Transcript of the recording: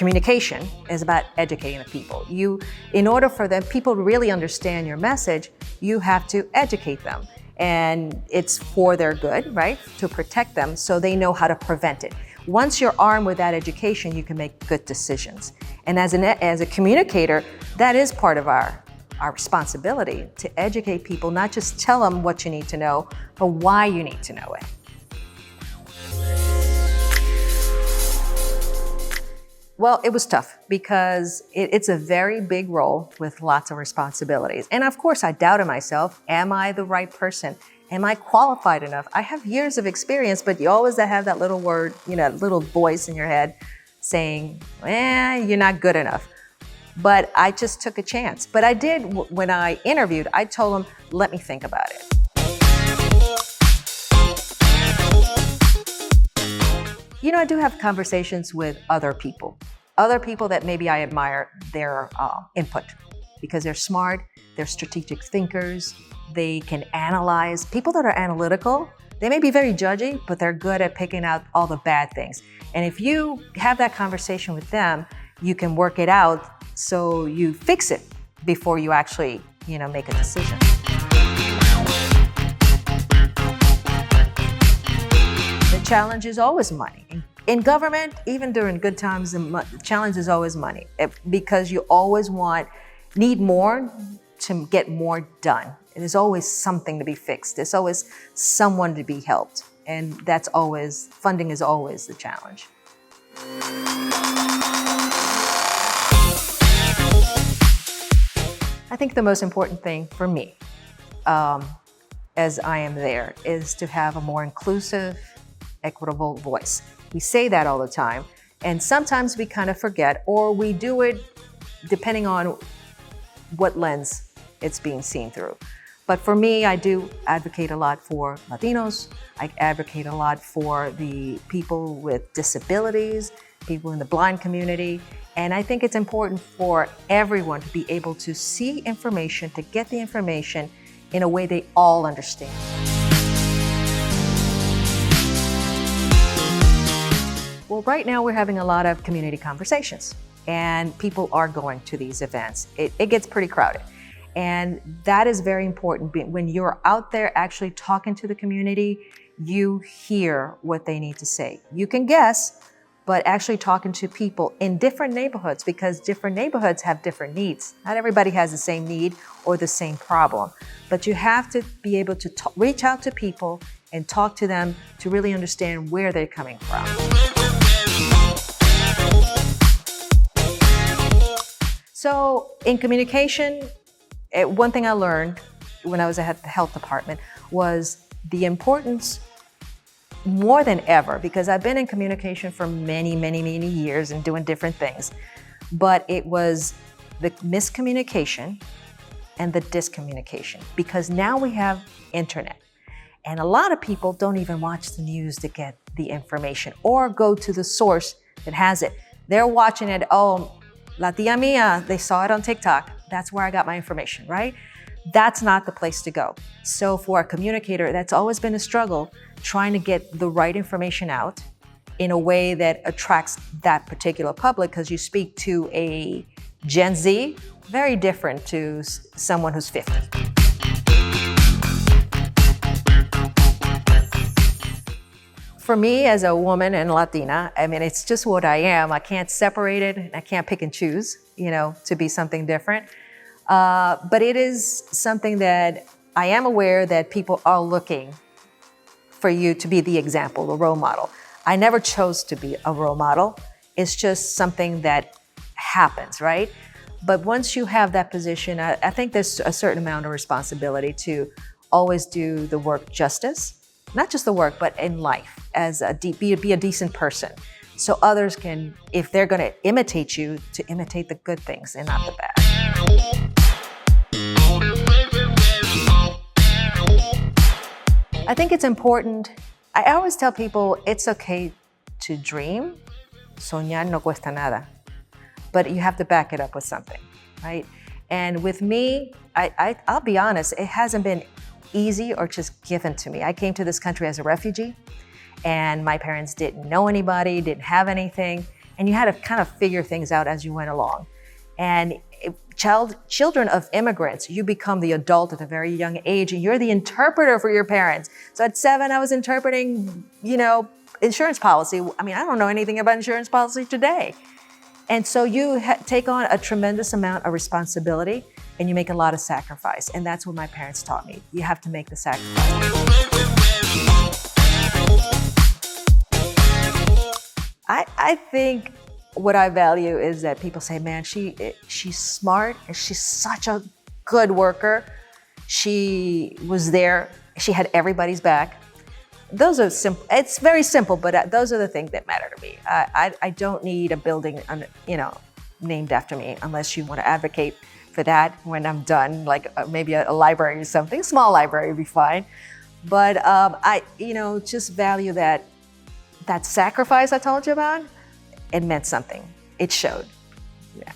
communication is about educating the people. In order for the people to really understand your message, you have to educate them. And it's for their good, right? To protect them so they know how to prevent it. Once you're armed with that education, you can make good decisions. And as a communicator, that is part of our responsibility, to educate people, not just tell them what you need to know, but why you need to know it. Well, it was tough because it's a very big role with lots of responsibilities. And of course, I doubted myself. Am I the right person? Am I qualified enough? I have years of experience, but you always have that little word, little voice in your head saying, you're not good enough. But I just took a chance. But I did, when I interviewed, I told them, let me think about it. I do have conversations with other people that maybe I admire their input because they're smart, they're strategic thinkers, they can analyze. People that are analytical, they may be very judgy, but they're good at picking out all the bad things. And if you have that conversation with them, you can work it out so you fix it before you actually, make a decision. The challenge is always money. In government, even during good times, the challenge is always money because you always need more to get more done. There's always something to be fixed. There's always someone to be helped. And funding is always the challenge. I think the most important thing for me, as I am there, is to have a more inclusive, equitable voice. We say that all the time, and sometimes we kind of forget, or we do it depending on what lens it's being seen through. But for me, I do advocate a lot for Latinos. I advocate a lot for the people with disabilities, people in the blind community. And I think it's important for everyone to be able to see information, to get the information in a way they all understand. Well, right now we're having a lot of community conversations and people are going to these events. It gets pretty crowded. And that is very important. When you're out there actually talking to the community, you hear what they need to say. You can guess, but actually talking to people in different neighborhoods, because different neighborhoods have different needs. Not everybody has the same need or the same problem, but you have to be able to reach out to people and talk to them to really understand where they're coming from. So in communication, one thing I learned when I was at the health department was the importance, more than ever, because I've been in communication for many, many, many years and doing different things, but it was the miscommunication and the discommunication, because now we have internet. And a lot of people don't even watch the news to get the information or go to the source that has it. They're watching it, La tía mía, they saw it on TikTok. That's where I got my information, right? That's not the place to go. So for a communicator, that's always been a struggle, trying to get the right information out in a way that attracts that particular public, because you speak to a Gen Z, very different to someone who's 50. For me, as a woman and Latina, it's just what I am. I can't separate it. I can't pick and choose, to be something different. But it is something that I am aware that people are looking for you to be the example, the role model. I never chose to be a role model. It's just something that happens, right? But once you have that position, I think there's a certain amount of responsibility to always do the work justice. Not just the work, but in life, as be a decent person. So others can, if they're gonna imitate you, to imitate the good things and not the bad. I think it's important. I always tell people it's okay to dream. Soñar no cuesta nada. But you have to back it up with something, right? And with me, I'll be honest, it hasn't been easy or just given to me. I came to this country as a refugee, and my parents didn't know anybody, didn't have anything, and you had to kind of figure things out as you went along. And children of immigrants, you become the adult at a very young age, and you're the interpreter for your parents. So at 7, I was interpreting, insurance policy. I mean, I don't know anything about insurance policy today. And so you take on a tremendous amount of responsibility, and you make a lot of sacrifice. And that's what my parents taught me. You have to make the sacrifice. I think what I value is that people say, man, she's smart and she's such a good worker. She was there. She had everybody's back. Those are simple. It's very simple, but those are the things that matter to me. I don't need a building, named after me, unless you want to advocate for that when I'm done, like maybe a library or something. Small library would be fine. But I just value that sacrifice I told you about. It meant something. It showed. Yeah.